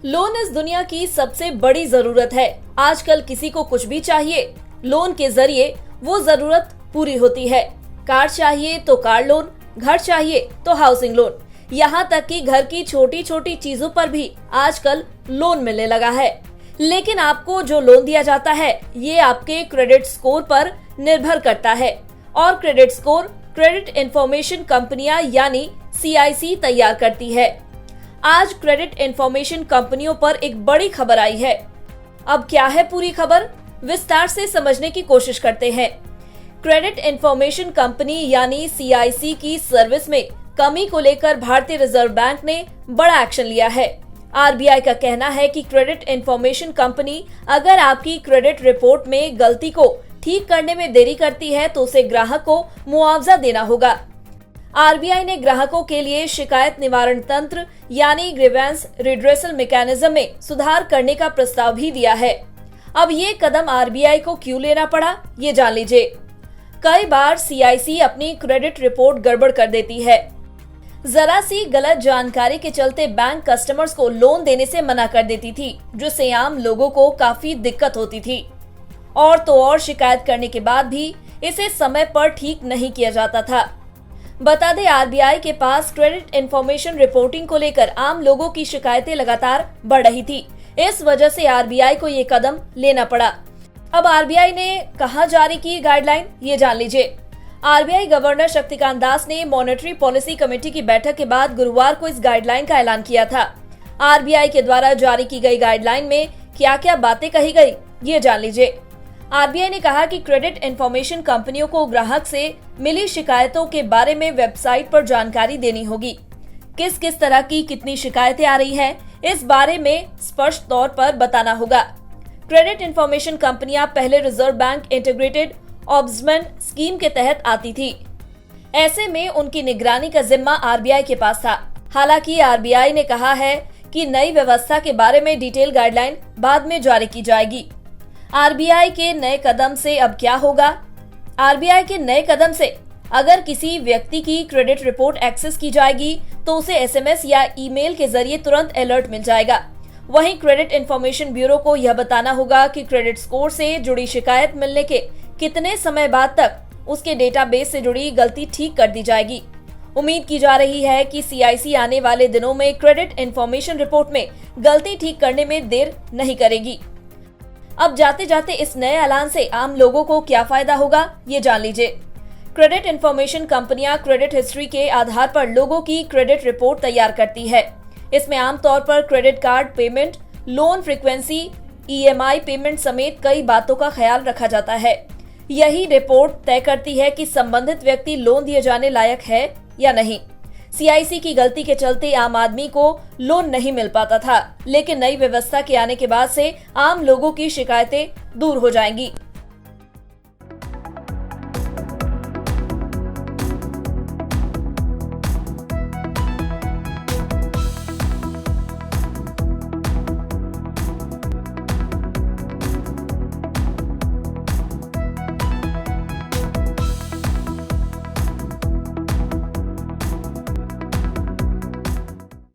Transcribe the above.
Loan इस दुनिया की सबसे बड़ी जरूरत है। आजकल किसी को कुछ भी चाहिए, लोन के जरिए वो जरूरत पूरी होती है। कार चाहिए तो कार लोन, घर चाहिए तो हाउसिंग लोन, यहाँ तक कि घर की छोटी छोटी चीजों पर भी आजकल लोन मिलने लगा है। लेकिन आपको जो लोन दिया जाता है ये आपके क्रेडिट स्कोर पर निर्भर करता है और क्रेडिट स्कोर क्रेडिट इंफॉर्मेशन कंपनियां यानी CIC तैयार करती है। आज क्रेडिट इंफॉर्मेशन कंपनियों पर एक बड़ी खबर आई है। अब क्या है पूरी खबर, विस्तार से समझने की कोशिश करते हैं। क्रेडिट इंफॉर्मेशन कंपनी यानी CIC की सर्विस में कमी को लेकर भारतीय रिजर्व बैंक ने बड़ा एक्शन लिया है। RBI का कहना है कि क्रेडिट इंफॉर्मेशन कंपनी अगर आपकी क्रेडिट रिपोर्ट में गलती को ठीक करने में देरी करती है तो उसे ग्राहक को मुआवजा देना होगा। RBI ने ग्राहकों के लिए शिकायत निवारण तंत्र यानी ग्रीवेंस रिड्रेसल मैकेनिज्म में सुधार करने का प्रस्ताव भी दिया है। अब ये कदम RBI को क्यों लेना पड़ा, ये जान लीजिए। कई बार CIC अपनी क्रेडिट रिपोर्ट गड़बड़ कर देती है। जरा सी गलत जानकारी के चलते बैंक कस्टमर्स को लोन देने से मना कर देती थी, जिससे आम लोगों को काफी दिक्कत होती थी। और तो और शिकायत करने के बाद भी इसे समय पर ठीक नहीं किया जाता था। बता दें, RBI के पास क्रेडिट इंफॉर्मेशन रिपोर्टिंग को लेकर आम लोगों की शिकायतें लगातार बढ़ रही थी। इस वजह से RBI को ये कदम लेना पड़ा। अब RBI ने कहां जारी की गाइडलाइन, ये जान लीजिए। RBI गवर्नर शक्तिकांत दास ने मॉनेटरी पॉलिसी कमेटी की बैठक के बाद गुरुवार को इस गाइडलाइन का ऐलान किया था। RBI के द्वारा जारी की गई गाइडलाइन में क्या क्या बातें कही गई, ये जान लीजिए। RBI ने कहा कि क्रेडिट इंफॉर्मेशन कंपनियों को ग्राहक से मिली शिकायतों के बारे में वेबसाइट पर जानकारी देनी होगी। किस किस तरह की कितनी शिकायतें आ रही हैं, इस बारे में स्पष्ट तौर पर बताना होगा। क्रेडिट इंफॉर्मेशन कंपनियां पहले reserve bank integrated observation scheme के तहत आती थी। ऐसे में उनकी निगरानी का जिम्मा RBI के पास था। हालांकि RBI ने कहा है कि नई व्यवस्था के बारे में डिटेल गाइडलाइन बाद में जारी की जाएगी। RBI के नए कदम से अब क्या होगा? RBI के नए कदम से अगर किसी व्यक्ति की क्रेडिट रिपोर्ट एक्सेस की जाएगी तो उसे SMS या ईमेल के जरिए तुरंत अलर्ट मिल जाएगा। वहीं क्रेडिट इंफॉर्मेशन ब्यूरो को यह बताना होगा कि क्रेडिट स्कोर से जुड़ी शिकायत मिलने के कितने समय बाद तक उसके डेटाबेस से जुड़ी गलती ठीक कर दी जाएगी। उम्मीद की जा रही है कि CIC आने वाले दिनों में क्रेडिट इंफॉर्मेशन रिपोर्ट में गलती ठीक करने में देर नहीं करेगी। अब जाते जाते इस नए ऐलान से आम लोगों को क्या फायदा होगा, ये जान लीजिए। क्रेडिट इंफॉर्मेशन कंपनियां क्रेडिट हिस्ट्री के आधार पर लोगों की क्रेडिट रिपोर्ट तैयार करती है। इसमें आमतौर पर credit card payment, loan frequency, EMI payment समेत कई बातों का ख्याल रखा जाता है। यही रिपोर्ट तय करती है कि संबंधित व्यक्ति लोन दिए जाने लायक है या नहीं। CIC की गलती के चलते आम आदमी को लोन नहीं मिल पाता था, लेकिन नई व्यवस्था के आने के बाद से आम लोगों की शिकायतें दूर हो जाएंगी।